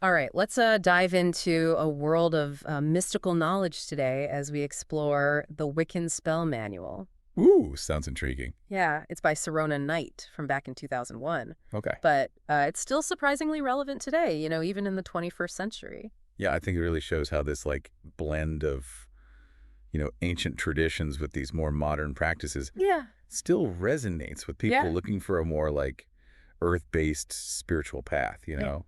All right, let's dive into a world of mystical knowledge today as we explore the Wiccan Spell Manual. Ooh, sounds intriguing. Yeah, it's by Sirona Knight from back in 2001. Okay. But it's still surprisingly relevant today, even in the 21st century. Yeah, I think it really shows how this blend of, ancient traditions with these more modern practices Yeah. still resonates with people Yeah. looking for a more earth-based spiritual path,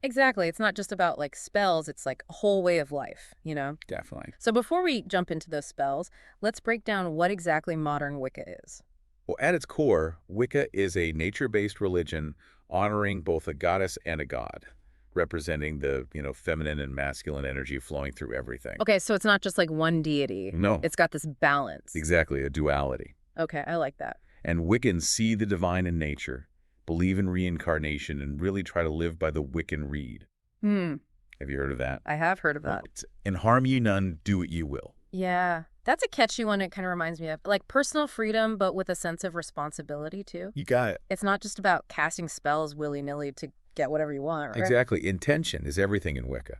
Exactly. It's not just about like spells, it's like a whole way of life. Definitely. So before we jump into those spells, let's break down what exactly modern Wicca is. Well, at its core, Wicca is a nature-based religion honoring both a goddess and a god, representing the, feminine and masculine energy flowing through everything. Okay, so it's not just like one deity. No, It's got this balance. exactly, a duality. Okay, I like that. And Wiccans see the divine in nature, believe in reincarnation, and really try to live by the Wiccan Rede. Hmm. Have you heard of that? I have heard of Well, that. it's, and harm ye none, do what ye will. Yeah, that's a catchy one. It kind of reminds me of like personal freedom, but with a sense of responsibility too. You got it. It's not just about casting spells willy-nilly to get whatever you want, right? Exactly. Intention is everything in Wicca.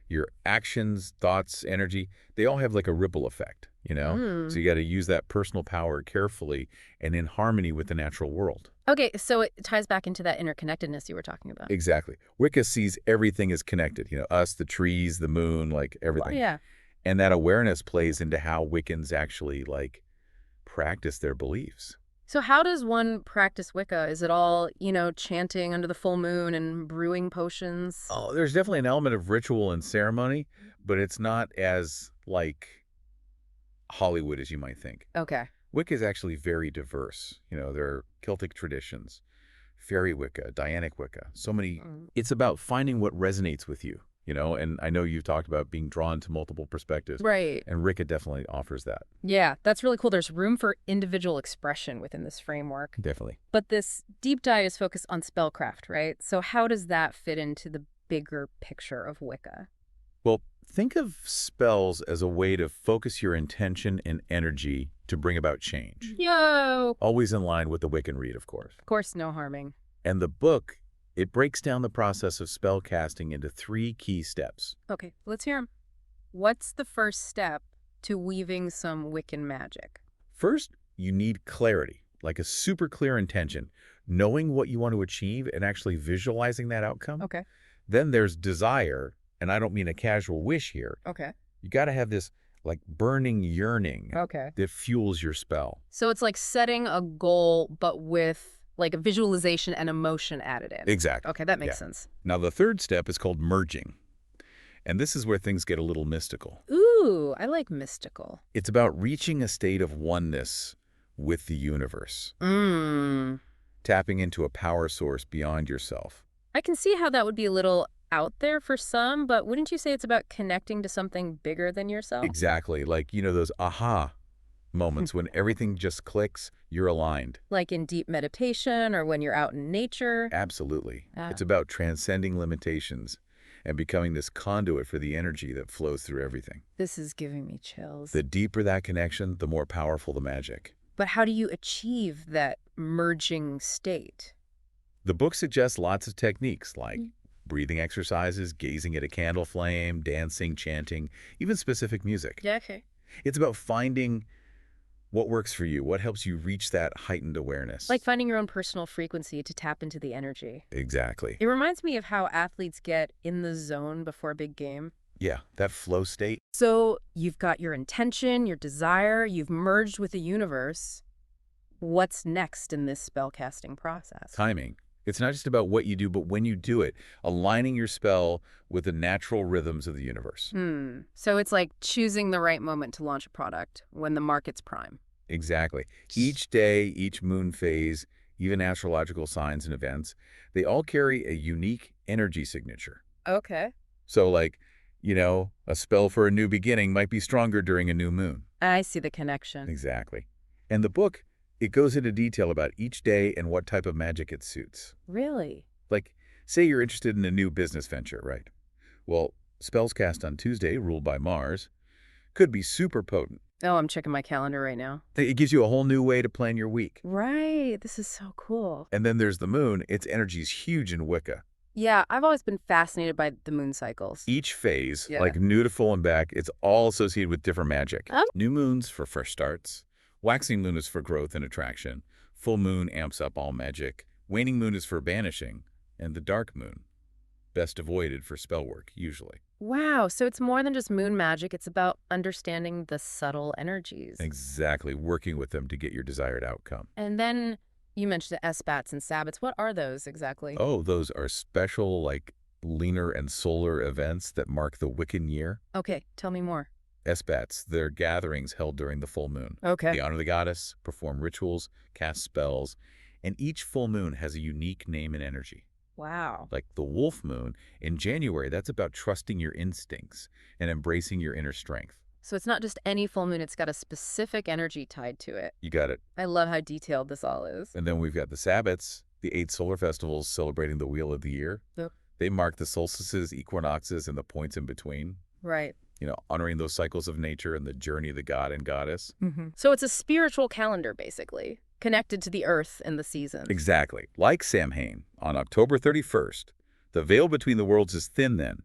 Your actions, thoughts, energy, they all have like a ripple effect. So Mm. you got to use that personal power carefully and in harmony with the natural world. Okay, so it ties back into that interconnectedness you were talking about. Exactly. Wicca sees everything as connected, us, the trees, the moon, like Well, everything. yeah. And that awareness plays into how Wiccans actually practice their beliefs. So how does one practice Wicca? Is it all, chanting under the full moon and brewing potions? Oh, there's definitely an element of ritual and ceremony, but it's not as Hollywood as you might think. Okay. Wicca is actually very diverse. There are Celtic traditions, fairy Wicca, Dianic Wicca, so many. Mm. It's about finding what resonates with you, and I know you've talked about being drawn to multiple perspectives, Right. and Wicca definitely offers that. Yeah, that's really cool. There's room for individual expression within this framework. Definitely. But this deep dive is focused on spellcraft, right? So how does that fit into the bigger picture of Wicca? Well, think of spells as a way to focus your intention and energy to bring about change. Yo! Always in line with the Wiccan Rede, of course. Of course, no harming. And the book, it breaks down the process of spell casting into 3 key steps. Okay, let's hear 'em. What's the first step to weaving some Wiccan magic? First, you need clarity, like a super clear intention, knowing what you want to achieve and actually visualizing that outcome. Okay. Then there's desire, and I don't mean a casual wish here. Okay. You got to have this burning yearning Okay. that fuels your spell. So it's like setting a goal, but with like a visualization and emotion added in. Exactly. Okay, that makes Yeah. sense. Now, the third step is called merging. And this is where things get a little mystical. Ooh, I like mystical. It's about reaching a state of oneness with the universe, Mmm. tapping into a power source beyond yourself. I can see how that would be a little out there for some, but wouldn't you say it's about connecting to something bigger than yourself? Exactly. Those aha moments when everything just clicks, you're aligned. Like in deep meditation or when you're out in nature? Absolutely. Ah. It's about transcending limitations and becoming this conduit for the energy that flows through everything. This is giving me chills. The deeper that connection, the more powerful the magic. But how do you achieve that merging state? The book suggests lots of techniques like Mm. breathing exercises, gazing at a candle flame, dancing, chanting, even specific music. Yeah, okay. It's about finding what works for you, what helps you reach that heightened awareness. Like finding your own personal frequency to tap into the energy. Exactly. It reminds me of how athletes get in the zone before a big game. Yeah, that flow state. So you've got your intention, your desire, you've merged with the universe. What's next in this spellcasting process? Timing. It's not just about what you do, but when you do it, aligning your spell with the natural rhythms of the universe. So it's like choosing the right moment to launch a product when the market's prime. Exactly. Each day, each moon phase, even astrological signs and events, they all carry a unique energy signature. Okay. So a spell for a new beginning might be stronger during a new moon. I see the connection. Exactly. And the book, it goes into detail about each day and what type of magic it suits. Really? Like, say you're interested in a new business venture, right? Well, spells cast on Tuesday, ruled by Mars, could be super potent. Oh, I'm checking my calendar right now. It gives you a whole new way to plan your week. Right. This is so cool. And then there's the moon. Its energy is huge in Wicca. Yeah, I've always been fascinated by the moon cycles. Each phase, Yeah. like new to full and back, it's all associated with different magic. Oh. New moons for fresh starts. Waxing moon is for growth and attraction. Full moon amps up all magic. Waning moon is for banishing. And the dark moon, best avoided for spell work, usually. Wow, so it's more than just moon magic. It's about understanding the subtle energies. Exactly, working with them to get your desired outcome. And then you mentioned the S-bats and Sabbats. What are those exactly? Oh, those are special, like, lunar and solar events that mark the Wiccan year. Okay, tell me more. S-bats, they're gatherings held during the full moon. Okay. They honor the goddess, perform rituals, cast spells, and each full moon has a unique name and energy. Wow. Like the wolf moon in January, that's about trusting your instincts and embracing your inner strength. So it's not just any full moon, it's got a specific energy tied to it. You got it. I love how detailed this all is. And then we've got the Sabbats, the 8 solar festivals celebrating the wheel of the year. Yep. They mark the solstices, equinoxes, and the points in between. Right. Honoring those cycles of nature and the journey of the god and goddess. So it's a spiritual calendar, basically, connected to the earth and the seasons. Exactly. Like Samhain, on October 31st, the veil between the worlds is thin then,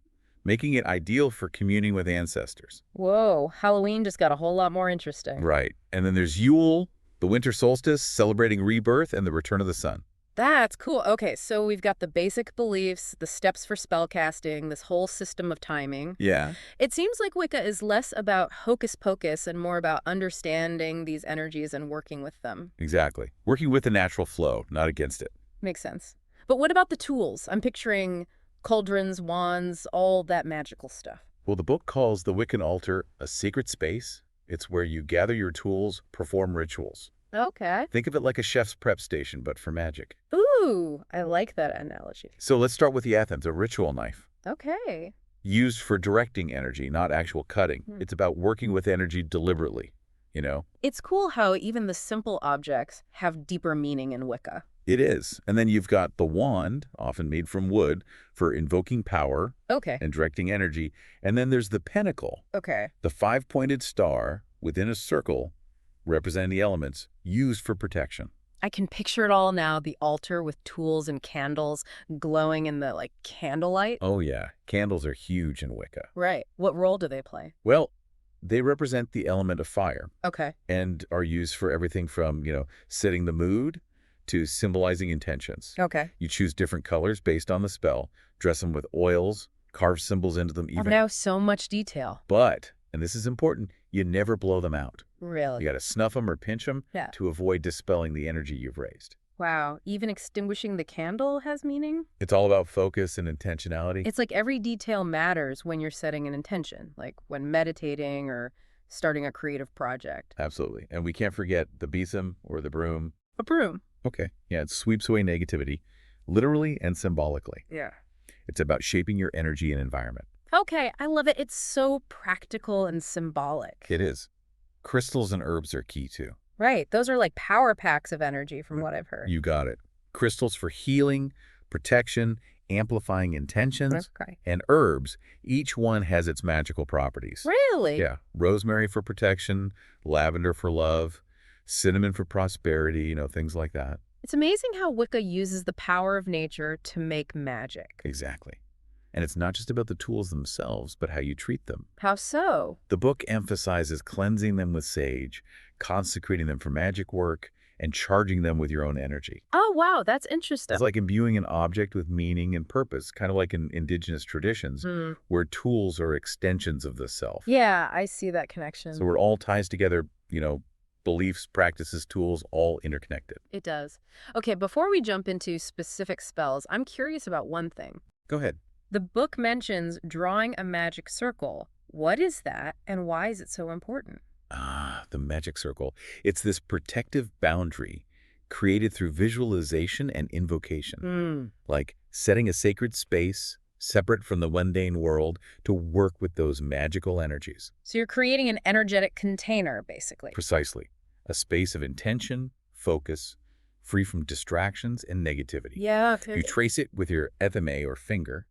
making it ideal for communing with ancestors. Whoa, Halloween just got a whole lot more interesting. Right. And then there's Yule, the winter solstice, celebrating rebirth and the return of the sun. That's cool. Okay, so we've got the basic beliefs, the steps for spellcasting, this whole system of timing. Yeah. It seems like Wicca is less about hocus pocus and more about understanding these energies and working with them. Exactly. Working with the natural flow, not against it. Makes sense. But what about the tools? I'm picturing cauldrons, wands, all that magical stuff. Well, the book calls the Wiccan altar a sacred space. It's where you gather your tools, perform rituals. Okay. Think of it like a chef's prep station, but for magic. Ooh, I like that analogy. So let's start with the Athens, a ritual knife. Okay. Used for directing energy, not actual cutting. It's about working with energy deliberately, It's cool how even the simple objects have deeper meaning in Wicca. It is. And then you've got the wand, often made from wood, for invoking power Okay. and directing energy. And then there's the pentacle, Okay. the 5-pointed star within a circle representing the elements used for protection. I can picture it all now, the altar with tools and candles glowing in the, candlelight. Oh, yeah. Candles are huge in Wicca. Right. What role do they play? Well, they represent the element of fire Okay. and are used for everything from, setting the mood to symbolizing intentions. Okay. You choose different colors based on the spell, dress them with oils, carve symbols into them Oh, even. now so much detail. But, and this is important, you never blow them out. Really? You got to snuff them or pinch them Yeah. to avoid dispelling the energy you've raised. Wow. Even extinguishing the candle has meaning? It's all about focus and intentionality. It's like every detail matters when you're setting an intention, like when meditating or starting a creative project. Absolutely. And we can't forget the besom or the broom. A broom. Okay. Yeah, it sweeps away negativity, literally and symbolically. Yeah. It's about shaping your energy and environment. Okay, I love it. It's so practical and symbolic. It is. Crystals and herbs are key too. Right. Those are like power packs of energy from what I've heard. You got it. Crystals for healing, protection, amplifying intentions, Okay. and herbs, each one has its magical properties. Really? Yeah. Rosemary for protection, lavender for love, cinnamon for prosperity, things like that. It's amazing how Wicca uses the power of nature to make magic. Exactly. And it's not just about the tools themselves, but how you treat them. How so? The book emphasizes cleansing them with sage, consecrating them for magic work, and charging them with your own energy. Oh, wow, that's interesting. It's like imbuing an object with meaning and purpose, kind of like in indigenous traditions, where tools are extensions of the self. Yeah, I see that connection. So it all ties together, beliefs, practices, tools, all interconnected. It does. Okay, before we jump into specific spells, I'm curious about one thing. Go ahead. The book mentions drawing a magic circle. What is that, and why is it so important? Ah, the magic circle. It's this protective boundary created through visualization and invocation. Like setting a sacred space separate from the mundane world to work with those magical energies. So you're creating an energetic container, basically. Precisely. A space of intention, focus, free from distractions and negativity. Yeah. You trace it with your etheme or finger,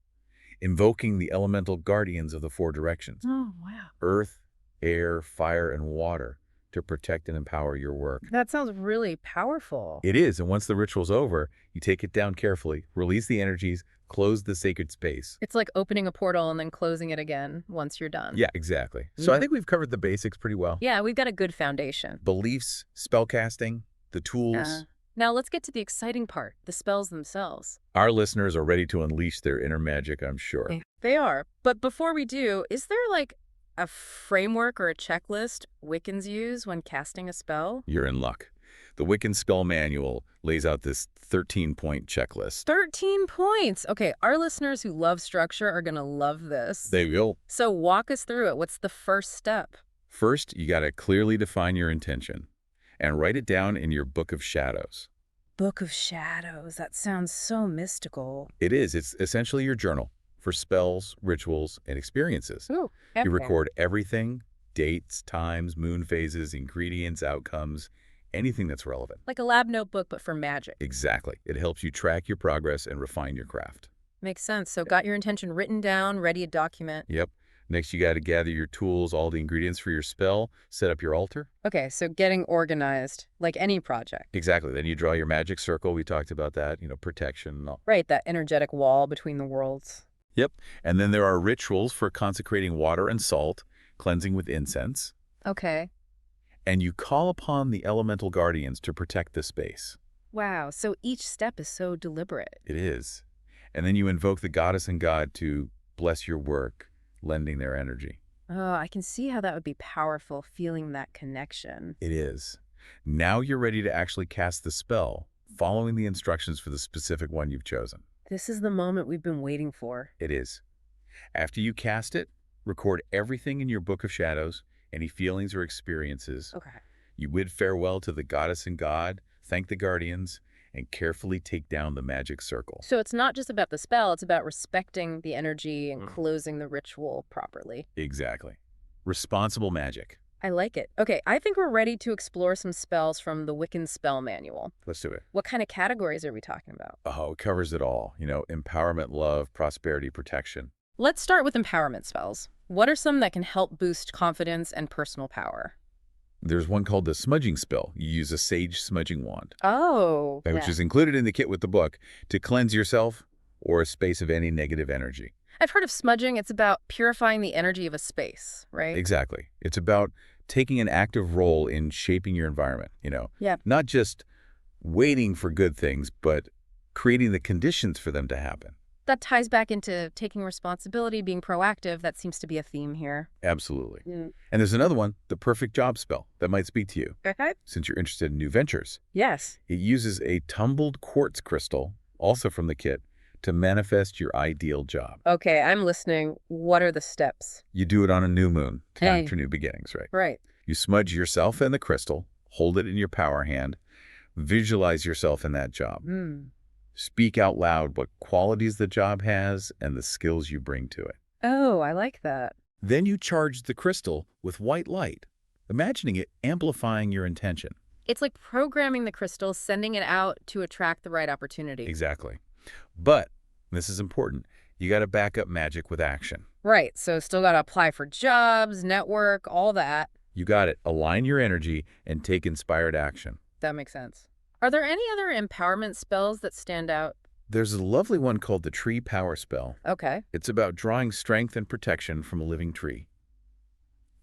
invoking the elemental guardians of the 4 directions. Oh, wow. Earth, air, fire, and water to protect and empower your work. That sounds really powerful. It is, and once the ritual's over, you take it down carefully, release the energies, close the sacred space. It's like opening a portal and then closing it again once you're done. Yeah, exactly. So I think we've covered the basics pretty well. Yeah, we've got a good foundation. Beliefs, spellcasting, the tools. Now let's get to the exciting part, the spells themselves. Our listeners are ready to unleash their inner magic, I'm sure. They are. But before we do, is there like a framework or a checklist Wiccans use when casting a spell? You're in luck. The Wiccan Spell Manual lays out this 13-point checklist. 13 points. Okay, our listeners who love structure are going to love this. They will. So walk us through it. What's the first step? First, you got to clearly define your intention and write it down in your Book of Shadows. Book of Shadows. That sounds so mystical. It is. It's essentially your journal for spells, rituals, and experiences. Ooh, You record everything, dates, times, moon phases, ingredients, outcomes, anything that's relevant. Like a lab notebook, but for magic. Exactly. It helps you track your progress and refine your craft. Makes sense. So got your intention written down, ready to document. Yep. Next, you got to gather your tools, all the ingredients for your spell, set up your altar. Okay, so getting organized, like any project. Exactly. Then you draw your magic circle. We talked about that, protection and all. Right, that energetic wall between the worlds. Yep. And then there are rituals for consecrating water and salt, cleansing with incense. Okay. And you call upon the elemental guardians to protect the space. Wow, so each step is so deliberate. It is. And then you invoke the goddess and god to bless your work, lending their energy. Oh, I can see how that would be powerful, feeling that connection. It is. Now you're ready to actually cast the spell, following the instructions for the specific one you've chosen. This is the moment we've been waiting for. It is. After you cast it, record everything in your Book of Shadows, any feelings or experiences. Okay. You bid farewell to the goddess and god, thank the guardians, and carefully take down the magic circle. So it's not just about the spell, it's about respecting the energy and closing the ritual properly. Exactly. Responsible magic. I like it. Okay, I think we're ready to explore some spells from the Wiccan Spell Manual. Let's do it. What kind of categories are we talking about? Oh, it covers it all. Empowerment, love, prosperity, protection. Let's start with empowerment spells. What are some that can help boost confidence and personal power? There's one called the smudging spell. You use a sage smudging wand, Oh, which is included in the kit with the book, to cleanse yourself or a space of any negative energy. I've heard of smudging. It's about purifying the energy of a space, right? Exactly. It's about taking an active role in shaping your environment, Yeah. Not just waiting for good things, but creating the conditions for them to happen. That ties back into taking responsibility, being proactive. That seems to be a theme here. Absolutely. And there's another one, the perfect job spell, that might speak to you, Okay. since you're interested in new ventures. Yes. It uses a tumbled quartz crystal, also from the kit, to manifest your ideal job. Okay, I'm listening. What are the steps? You do it on a new moon, time Hey. for new beginnings, right? Right. You smudge yourself and the crystal, hold it in your power hand, visualize yourself in that job. Speak out loud what qualities the job has and the skills you bring to it. Oh, I like that. Then you charge the crystal with white light, imagining it amplifying your intention. It's like programming the crystal, sending it out to attract the right opportunity. Exactly. But, this is important, you got to back up magic with action. Right, so still got to apply for jobs, network, all that. You got it. Align your energy and take inspired action. That makes sense. Are there any other empowerment spells that stand out? There's a lovely one called the Tree Power Spell. Okay. It's about drawing strength and protection from a living tree.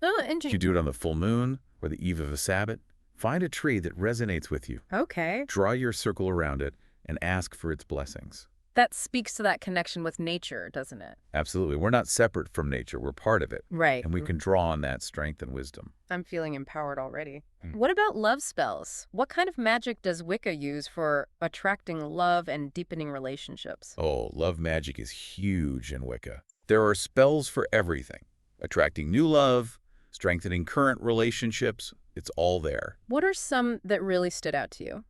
Oh, You interesting. do it on the full moon or the eve of a Sabbath. Find a tree that resonates with you. Okay. Draw your circle around it and ask for its blessings. That speaks to that connection with nature, doesn't it? Absolutely. We're not separate from nature. We're part of it. Right. And we can draw on that strength and wisdom. I'm feeling empowered already. Mm. What about love spells? What kind of magic does Wicca use for attracting love and deepening relationships? Oh, love magic is huge in Wicca. There are spells for everything. Attracting new love, strengthening current relationships, it's all there. What are some that really stood out to you?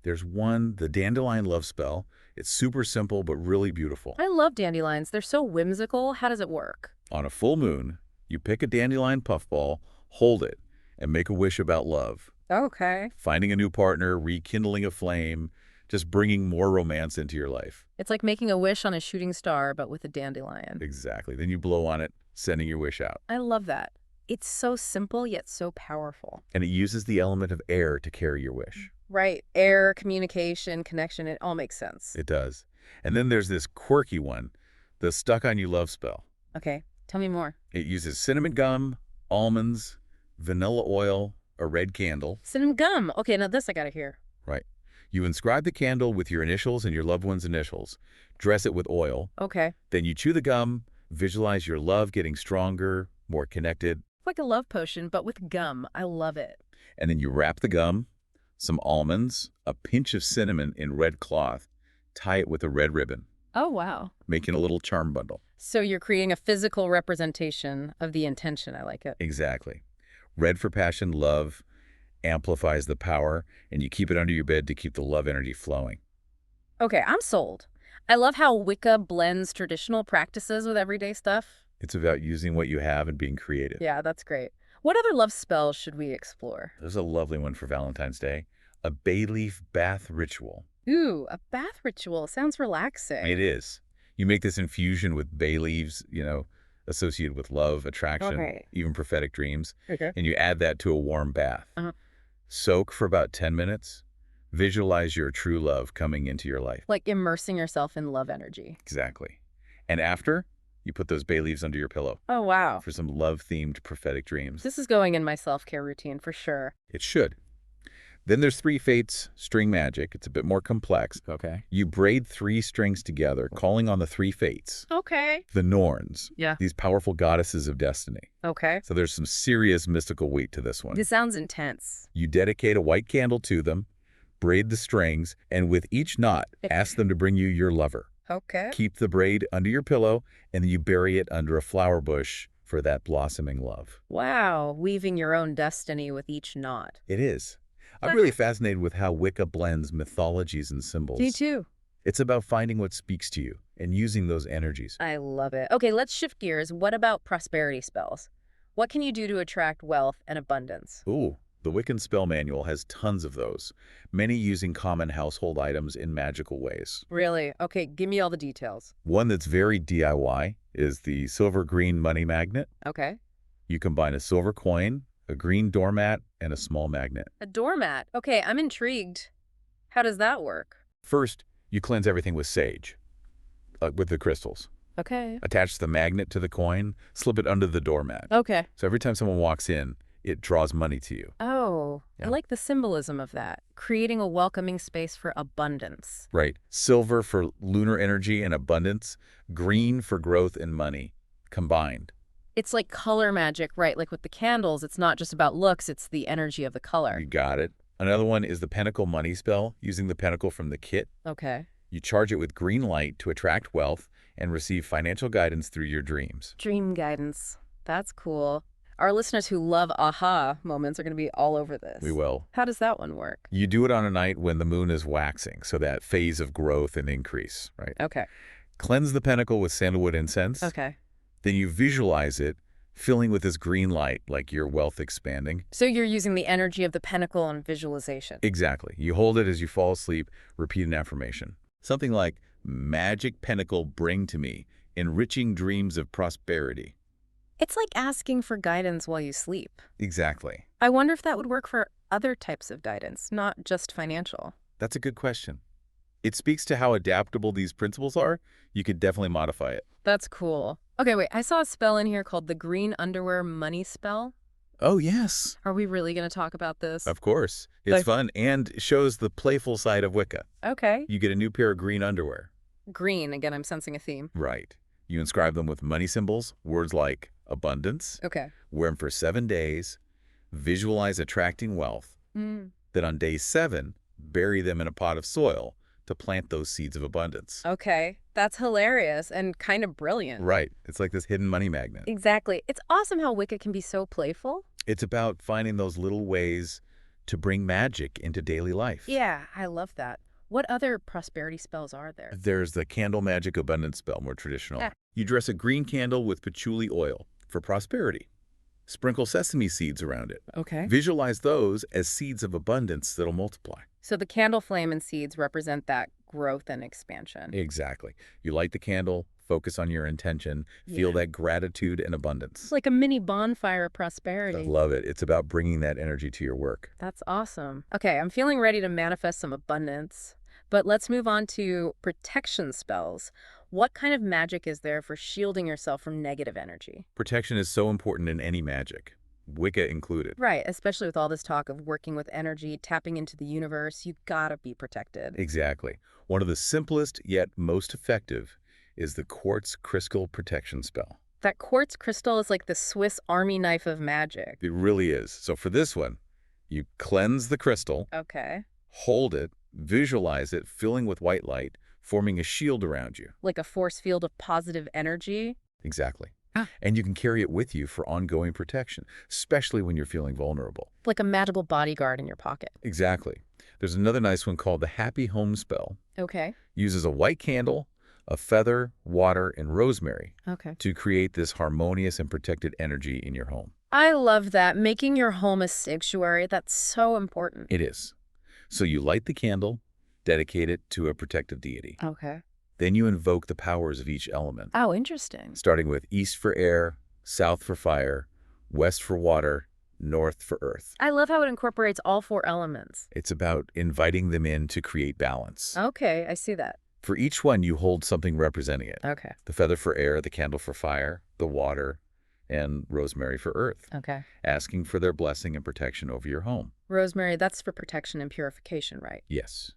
There's one, the Dandelion Love Spell. It's super simple but really beautiful. I love dandelions. They're so whimsical. How does it work? On a full moon, you pick a dandelion puffball, hold it, and make a wish about love. Okay. Finding a new partner, rekindling a flame, just bringing more romance into your life. It's like making a wish on a shooting star, but with a dandelion. Exactly. Then you blow on it, sending your wish out. I love that. It's so simple yet so powerful. And it uses the element of air to carry your wish. Right. Air, communication, connection, it all makes sense. It does. And then there's this quirky one, the Stuck on You Love spell. Okay, tell me more. It uses cinnamon gum, almonds, vanilla oil, a red candle. Cinnamon gum. Okay, now this I gotta hear. Right. You inscribe the candle with your initials and your loved one's initials. Dress it with oil. Okay. Then you chew the gum, visualize your love getting stronger, more connected. Like a love potion, but with gum. I love it. And then you wrap the gum, some almonds, a pinch of cinnamon in red cloth, tie it with a red ribbon, Oh, wow. making a little charm bundle. So you're creating a physical representation of the intention. I like it. Exactly. Red for passion, love, amplifies the power, and you keep it under your bed to keep the love energy flowing. Okay, I'm sold. I love how Wicca blends traditional practices with everyday stuff. It's about using what you have and being creative. Yeah, that's great. What other love spells should we explore? There's a lovely one for Valentine's Day, a bay leaf bath ritual. Ooh, a bath ritual. Sounds relaxing. It is. You make this infusion with bay leaves, associated with love, attraction, Okay. even prophetic dreams, Okay. and you add that to a warm bath. Uh-huh. Soak for about 10 minutes. Visualize your true love coming into your life. Like immersing yourself in love energy. Exactly. And after, you put those bay leaves under your pillow Oh, wow. for some love-themed prophetic dreams. This is going in my self-care routine for sure. It should. Then there's 3 fates, string magic. It's a bit more complex. Okay. You braid 3 strings together, calling on the 3 fates. Okay. The Norns. Yeah. These powerful goddesses of destiny. Okay. So there's some serious mystical weight to this one. This sounds intense. You dedicate a white candle to them, braid the strings, and with each knot, ask them to bring you your lover. Okay. Keep the braid under your pillow, and then you bury it under a flower bush for that blossoming love. Wow, weaving your own destiny with each knot. It is. I'm really fascinated with how Wicca blends mythologies and symbols. Me too. It's about finding what speaks to you and using those energies. I love it. Okay, let's shift gears. What about prosperity spells? What can you do to attract wealth and abundance? Ooh, the Wiccan Spell Manual has tons of those, many using common household items in magical ways. Really? Okay, give me all the details. One that's very DIY is the silver-green money magnet. Okay. You combine a silver coin, a green doormat, and a small magnet. A doormat. Okay, I'm intrigued. How does that work? First, you cleanse everything with sage, with the crystals. Okay. Attach the magnet to the coin, slip it under the doormat. Okay. So every time someone walks in, it draws money to you. Oh, Yeah. I like the symbolism of that. Creating a welcoming space for abundance. Right. Silver for lunar energy and abundance, green for growth and money, combined. It's like color magic, right? Like with the candles, it's not just about looks, it's the energy of the color. You got it. Another one is the Pentacle Money spell, using the pentacle from the kit. Okay. You charge it with green light to attract wealth and receive financial guidance through your dreams. Dream guidance. That's cool. Our listeners who love aha moments are going to be all over this. We will. How does that one work? You do it on a night when the moon is waxing, so that phase of growth and increase, right? Okay. Cleanse the pentacle with sandalwood incense. Okay. Then you visualize it filling with this green light, like your wealth expanding. So you're using the energy of the pentacle and visualization. Exactly. You hold it as you fall asleep, repeat an affirmation. Something like, magic pentacle bring to me, enriching dreams of prosperity. It's like asking for guidance while you sleep. Exactly. I wonder if that would work for other types of guidance, not just financial. That's a good question. It speaks to how adaptable these principles are. You could definitely modify it. That's cool. Okay, wait, I saw a spell in here called the Green Underwear Money Spell. Oh, yes. Are we really going to talk about this? Of course. It's fun and shows the playful side of Wicca. Okay. You get a new pair of green underwear. Green, again, I'm sensing a theme. Right. You inscribe them with money symbols, words like abundance. Okay. Wear them for 7 days. Visualize attracting wealth. Mm. Then on day 7, bury them in a pot of soil to plant those seeds of abundance. Okay. That's hilarious and kind of brilliant. Right. It's like this hidden money magnet. Exactly. It's awesome how Wicca can be so playful. It's about finding those little ways to bring magic into daily life. Yeah, I love that. What other prosperity spells are there? There's the candle magic abundance spell, more traditional. Ah. You dress a green candle with patchouli oil for prosperity. Sprinkle sesame seeds around it. Okay. Visualize those as seeds of abundance that'll multiply. So the candle flame and seeds represent that growth and expansion. Exactly. You light the candle, Focus on your intention. Feel that gratitude and abundance. It's like a mini bonfire of I prosperity. love it. It's about bringing that energy to your work. That's awesome. Okay, I'm feeling ready to manifest some abundance. But let's move on to protection spells. What kind of magic is there for shielding yourself from negative energy? Protection is so important in any magic, Wicca included. Right, especially with all this talk of working with energy, tapping into the universe, you gotta be protected. Exactly. One of the simplest yet most effective is the quartz crystal protection spell. That quartz crystal is like the Swiss Army knife of magic. It really is. So for this one, you cleanse the crystal, Okay. hold it, visualize it filling with white light, forming a shield around you. Like a force field of positive energy. Exactly. And you can carry it with you for ongoing protection, especially when you're feeling vulnerable. Like a magical bodyguard in your pocket. Exactly. There's another nice one called the Happy Home Spell. Okay. Uses a white candle, a feather, water, and rosemary Okay. to create this harmonious and protected energy in your home. I love that. Making your home a sanctuary, that's so important. It is. So you light the candle, dedicate it to a protective deity. Okay. Then you invoke the powers of each element, Oh, interesting. starting with east for air, south for fire, west for water, north for earth. I love how it incorporates all four elements. It's about inviting them in to create balance. Okay, I see that. For each one, you hold something representing it. Okay. The feather for air, the candle for fire, the water, and rosemary for earth, Okay. asking for their blessing and protection over your home. Rosemary, that's for protection and purification, right? Yes.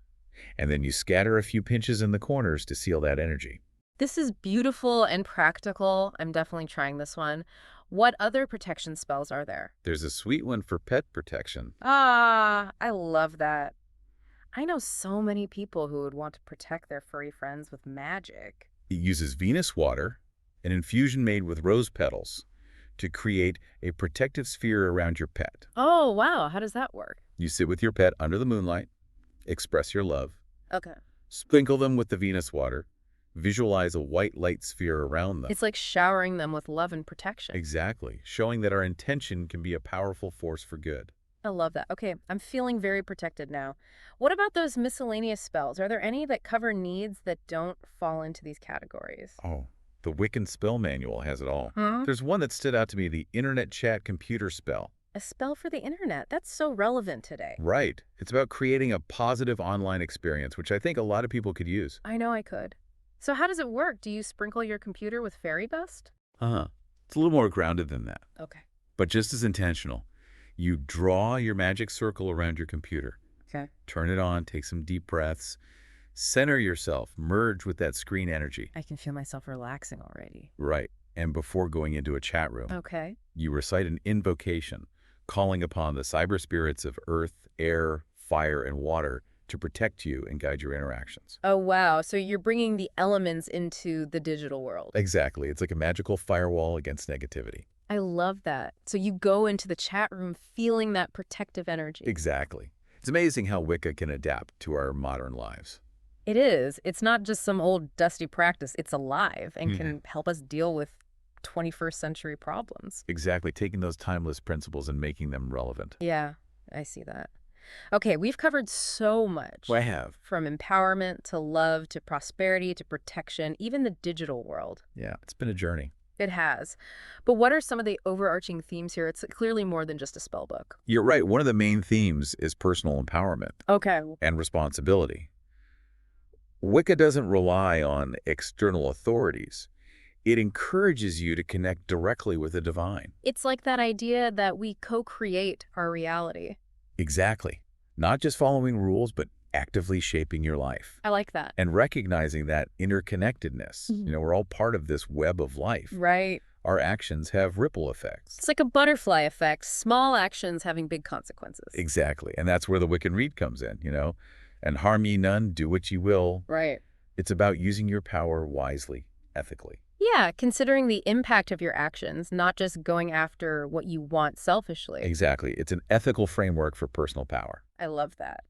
And then you scatter a few pinches in the corners to seal that energy. This is beautiful and practical. I'm definitely trying this one. What other protection spells are there? There's a sweet one for pet protection. Ah, I love that. I know so many people who would want to protect their furry friends with magic. It uses Venus water, an infusion made with rose petals, to create a protective sphere around your pet. Oh, wow. How does that work? You sit with your pet under the moonlight, express your love, Okay. sprinkle them with the Venus water, visualize a white light sphere around them. It's like showering them with love and protection. Exactly, showing that our intention can be a powerful force for good. I love that. Okay, I'm feeling very protected now. What about those miscellaneous spells? Are there any that cover needs that don't fall into these categories? Oh, the Wiccan Spell Manual has it all. Huh? There's one that stood out to me, the Internet Chat Computer Spell. A spell for the internet. That's so relevant today. Right. It's about creating a positive online experience, which I think a lot of people could use. I know I could. So how does it work? Do you sprinkle your computer with fairy dust? It's a little more grounded than that, Okay. but just as intentional. You draw your magic circle around your computer. Okay. Turn it on, take some deep breaths, center yourself, merge with that screen energy. I can feel myself relaxing already. Right. And before going into a chat room, Okay. you recite an invocation, calling upon the cyber spirits of earth, air, fire, and water to protect you and guide your interactions. Oh, wow. So you're bringing the elements into the digital world. Exactly. It's like a magical firewall against negativity. I love that. So you go into the chat room feeling that protective energy. Exactly. It's amazing how Wicca can adapt to our modern lives. It is. It's not just some old dusty practice. It's alive and can help us deal with 21st century problems. Exactly. Taking those timeless principles and making them relevant. Yeah, I see that. Okay, we've covered so much. Well, I have. From empowerment to love to prosperity to protection, even the digital world. Yeah, it's been a journey. It has. But what are some of the overarching themes here? It's clearly more than just a spell book. You're right. One of the main themes is personal empowerment Okay. and responsibility. Wicca doesn't rely on external authorities. It encourages you to connect directly with the divine. It's like that idea that we co-create our reality. Exactly. Not just following rules, but actively shaping your life. I like that. And recognizing that interconnectedness. We're all part of this web of life. Right. Our actions have ripple effects. It's like a butterfly effect, small actions having big consequences. Exactly. And that's where the Wiccan Read comes in, And harm ye none, do what ye will. Right. It's about using your power wisely, ethically. Yeah, considering the impact of your actions, not just going after what you want selfishly. Exactly. It's an ethical framework for personal power. I love that.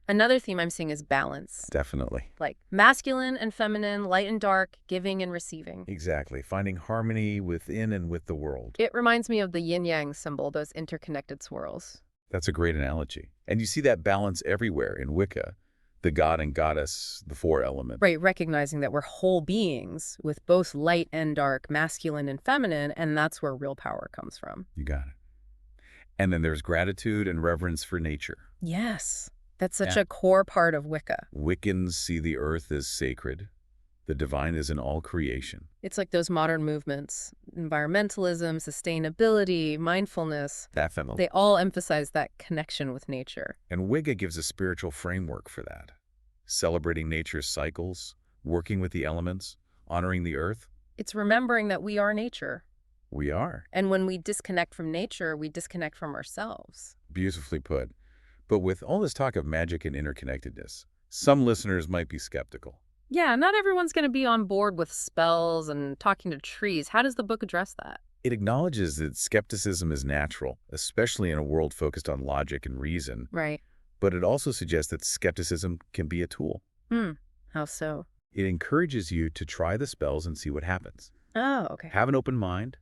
Another theme I'm seeing is balance. Definitely. Like masculine and feminine, light and dark, giving and receiving. Exactly. Finding harmony within and with the world. It reminds me of the yin-yang symbol, those interconnected swirls. That's a great analogy. And you see that balance everywhere in Wicca. the god and goddess, the four elements. Right, recognizing that we're whole beings with both light and dark, masculine and feminine, and that's where real power comes from. You got it. And then there's gratitude and reverence for nature. Yes, that's such Yeah. a core part of Wicca. Wiccans see the earth as sacred. The divine is in all creation. It's like those modern movements, environmentalism, sustainability, mindfulness. Definitely. They all emphasize that connection with nature. And Wicca gives a spiritual framework for that. Celebrating nature's cycles, working with the elements, honoring the earth. It's remembering that we are nature. We are. And when we disconnect from nature, we disconnect from ourselves. Beautifully put. But with all this talk of magic and interconnectedness, some listeners might be skeptical. Yeah, not everyone's going to be on board with spells and talking to trees. How does the book address that? It acknowledges that skepticism is natural, especially in a world focused on logic and reason, Right. but it also suggests that skepticism can be a tool. How so? It encourages you to try the spells and see what happens. Oh, okay. Have an open mind.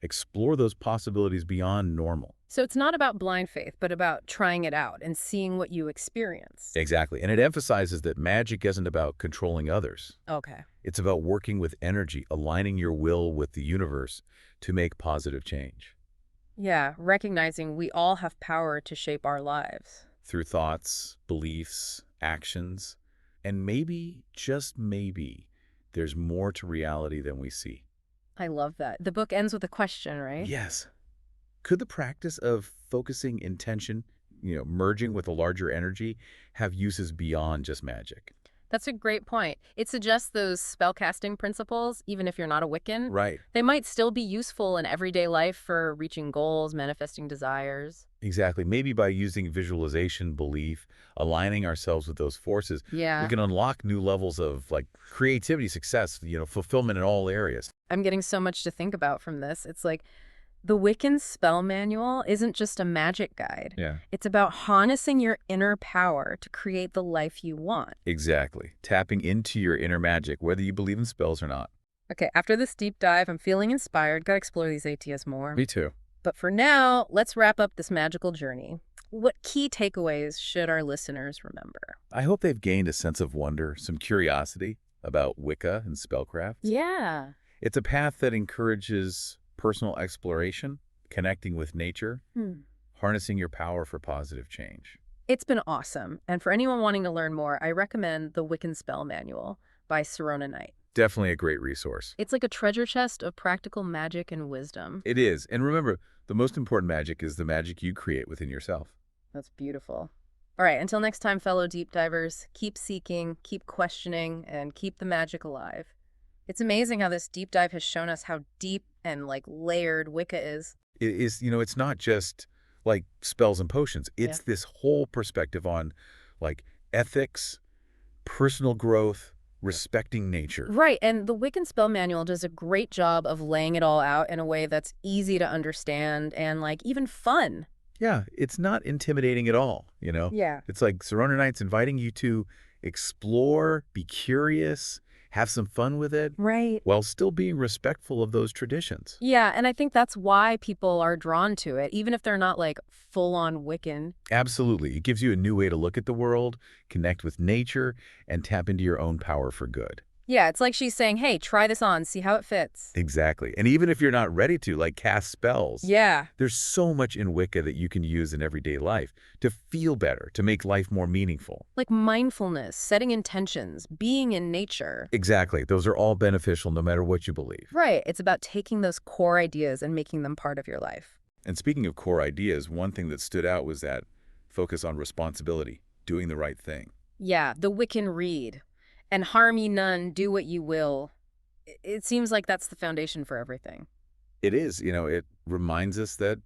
Explore those possibilities beyond normal. So it's not about blind faith, but about trying it out and seeing what you experience. Exactly. And it emphasizes that magic isn't about controlling others. Okay. It's about working with energy, aligning your will with the universe to make positive change. Yeah, recognizing we all have power to shape our lives. Through thoughts, beliefs, actions, and maybe, just maybe, there's more to reality than we see. I love that. The book ends with a question, right? Yes. Could the practice of focusing intention, merging with a larger energy, have uses beyond just magic? That's a great point. It suggests those spellcasting principles, even if you're not a Wiccan, Right. they might still be useful in everyday life for reaching goals, manifesting desires. Exactly. Maybe by using visualization, belief, aligning ourselves with those forces, Yeah. we can unlock new levels of creativity, success, fulfillment in all areas. I'm getting so much to think about from this. It's like the Wiccan Spell Manual isn't just a magic guide. Yeah. It's about harnessing your inner power to create the life you want. Exactly. Tapping into your inner magic, whether you believe in spells or not. Okay, after this deep dive, I'm feeling inspired. Gotta explore these ideas more. Me too. But for now, let's wrap up this magical journey. What key takeaways should our listeners remember? I hope they've gained a sense of wonder, some curiosity about Wicca and spellcraft. Yeah. It's a path that encourages personal exploration, connecting with nature, harnessing your power for positive change. It's been awesome. And for anyone wanting to learn more, I recommend the Wiccan Spell Manual by Serona Knight. Definitely a great resource. It's like a treasure chest of practical magic and wisdom. It is. And remember, the most important magic is the magic you create within yourself. That's beautiful. All right, until next time, fellow deep divers, keep seeking, keep questioning, and keep the magic alive. It's amazing how this deep dive has shown us how deep and layered Wicca is. It is, it's not just spells and potions. It's this whole perspective on ethics, personal growth, respecting nature. Right, and the Wiccan Spell Manual does a great job of laying it all out in a way that's easy to understand and even fun. Yeah, it's not intimidating at all, Yeah. It's like Serona Knight's inviting you to explore, be curious, have some fun with it, Right. while still being respectful of those traditions. Yeah, and I think that's why people are drawn to it, even if they're not full-on Wiccan. Absolutely. It gives you a new way to look at the world, connect with nature, and tap into your own power for good. Yeah, it's like she's saying, hey, try this on, see how it fits. Exactly. And even if you're not ready to, cast spells, Yeah. there's so much in Wicca that you can use in everyday life to feel better, to make life more meaningful. Like mindfulness, setting intentions, being in nature. Exactly. Those are all beneficial no matter what you believe. Right. It's about taking those core ideas and making them part of your life. And speaking of core ideas, one thing that stood out was that focus on responsibility, doing the right thing. Yeah, the Wiccan read. And harm ye none, do what you will. It seems like that's the foundation for everything. It is. It reminds us that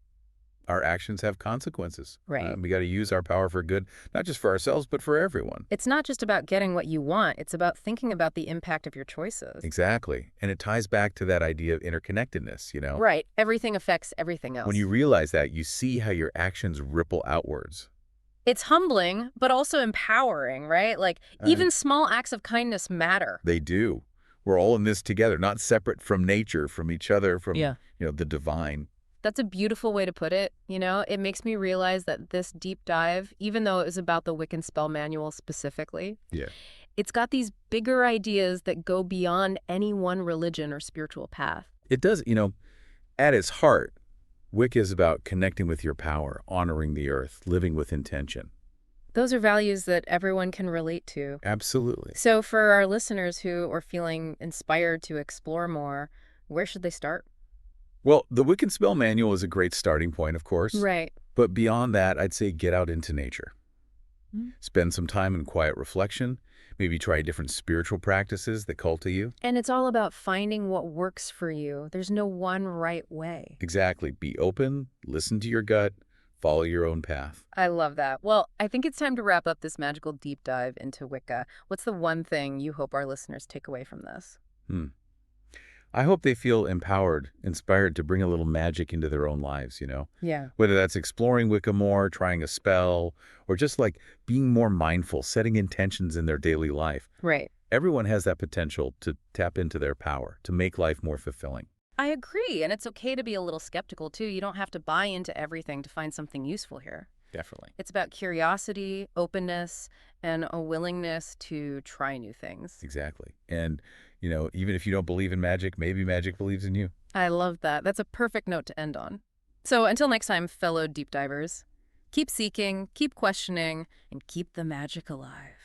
our actions have consequences. Right. We got to use our power for good, not just for ourselves, but for everyone. It's not just about getting what you want. It's about thinking about the impact of your choices. Exactly. And it ties back to that idea of interconnectedness, Right. Everything affects everything else. When you realize that, you see how your actions ripple outwards. It's humbling, but also empowering, right? Even small acts of kindness matter. They do. We're all in this together, not separate from nature, from each other, from Yeah. the divine. That's a beautiful way to put it. You know, it makes me realize that this deep dive, even though it was about the Wiccan Spell Manual specifically, Yeah. it's got these bigger ideas that go beyond any one religion or spiritual path. It does, at its heart, Wicca is about connecting with your power, honoring the earth, living with intention. Those are values that everyone can relate to. Absolutely. So for our listeners who are feeling inspired to explore more, where should they start? Well, the Wiccan Spell Manual is a great starting point, of course. Right. But beyond that, I'd say get out into nature. Mm. Spend some time in quiet reflection. Maybe try different spiritual practices that call to you. And it's all about finding what works for you. There's no one right way. Exactly. Be open, listen to your gut, follow your own path. I love that. Well, I think it's time to wrap up this magical deep dive into Wicca. What's the one thing you hope our listeners take away from this? I hope they feel empowered, inspired to bring a little magic into their own lives, Yeah. Whether that's exploring Wicca more, trying a spell, or just like being more mindful, setting intentions in their daily life. Right. Everyone has that potential to tap into their power, to make life more fulfilling. I agree. And it's okay to be a little skeptical, too. You don't have to buy into everything to find something useful here. Definitely. It's about curiosity, openness, and a willingness to try new things. Exactly. And, even if you don't believe in magic, maybe magic believes in you. I love that. That's a perfect note to end on. So until next time, fellow deep divers, keep seeking, keep questioning, and keep the magic alive.